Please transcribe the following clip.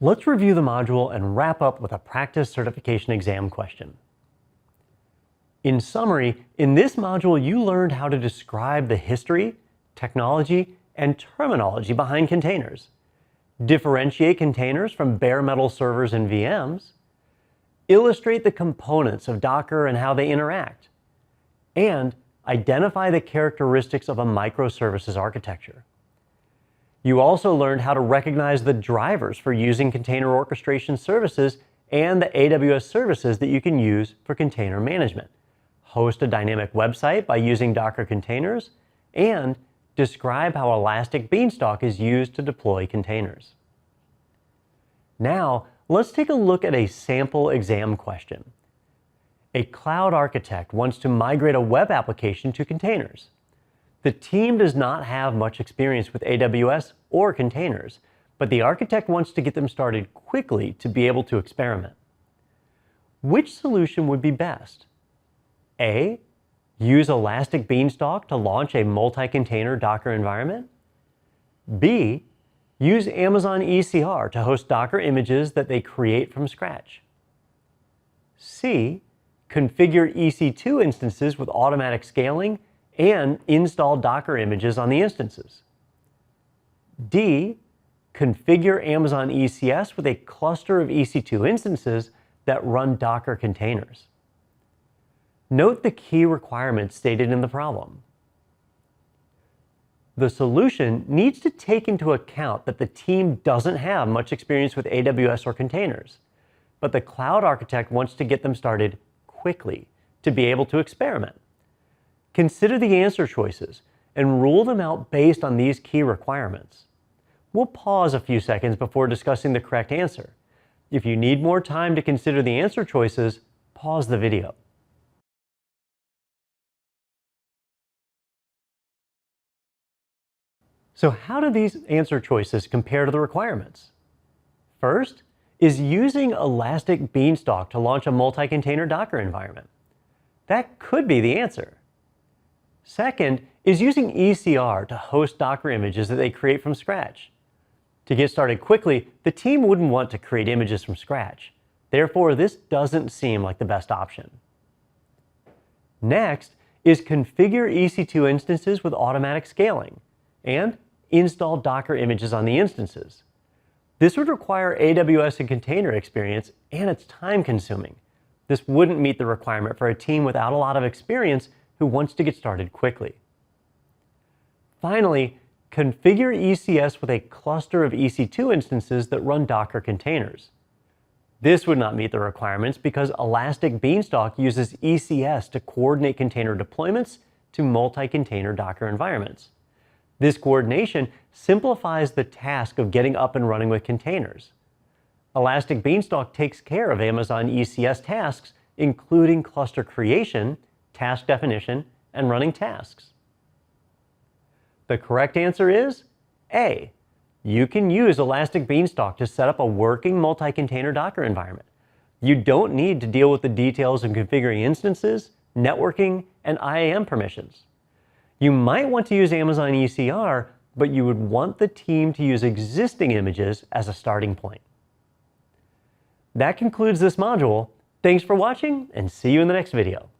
Let's review the module and wrap up with a practice certification exam question. In summary, in this module you learned how to describe the history, technology, and terminology behind containers, differentiate containers from bare metal servers and VMs, illustrate the components of Docker and how they interact, and identify the characteristics of a microservices architecture. You also learned how to recognize the drivers for using container orchestration services and the AWS services that you can use for container management, host a dynamic website by using Docker containers, and describe how Elastic Beanstalk is used to deploy containers. Now, let's take a look at a sample exam question. A cloud architect wants to migrate a web application to containers. The team does not have much experience with AWS or containers, but the architect wants to get them started quickly to be able to experiment. Which solution would be best? A, use Elastic Beanstalk to launch a multi-container Docker environment. B, use Amazon ECR to host Docker images that they create from scratch. C, configure EC2 instances with automatic scaling and install Docker images on the instances. D, configure Amazon ECS with a cluster of EC2 instances that run Docker containers. Note the key requirements stated in the problem. The solution needs to take into account that the team doesn't have much experience with AWS or containers, but the cloud architect wants to get them started quickly to be able to experiment. Consider the answer choices and rule them out based on these key requirements. We'll pause a few seconds before discussing the correct answer. If you need more time to consider the answer choices, pause the video. So how do these answer choices compare to the requirements? First is using Elastic Beanstalk to launch a multi-container Docker environment. That could be the answer. Second is using ECR to host Docker images that they create from scratch. To get started quickly, the team wouldn't want to create images from scratch. Therefore, this doesn't seem like the best option. Next is configure EC2 instances with automatic scaling and install Docker images on the instances. This would require AWS and container experience, and it's time-consuming. This wouldn't meet the requirement for a team without a lot of experience who wants to get started quickly. Finally, configure ECS with a cluster of EC2 instances that run Docker containers. This would not meet the requirements because Elastic Beanstalk uses ECS to coordinate container deployments to multi-container Docker environments. This coordination simplifies the task of getting up and running with containers. Elastic Beanstalk takes care of Amazon ECS tasks, including cluster creation, task definition, and running tasks. The correct answer is A. You can use Elastic Beanstalk to set up a working multi-container Docker environment. You don't need to deal with the details of configuring instances, networking, and IAM permissions. You might want to use Amazon ECR, but you would want the team to use existing images as a starting point. That concludes this module. Thanks for watching, and see you in the next video.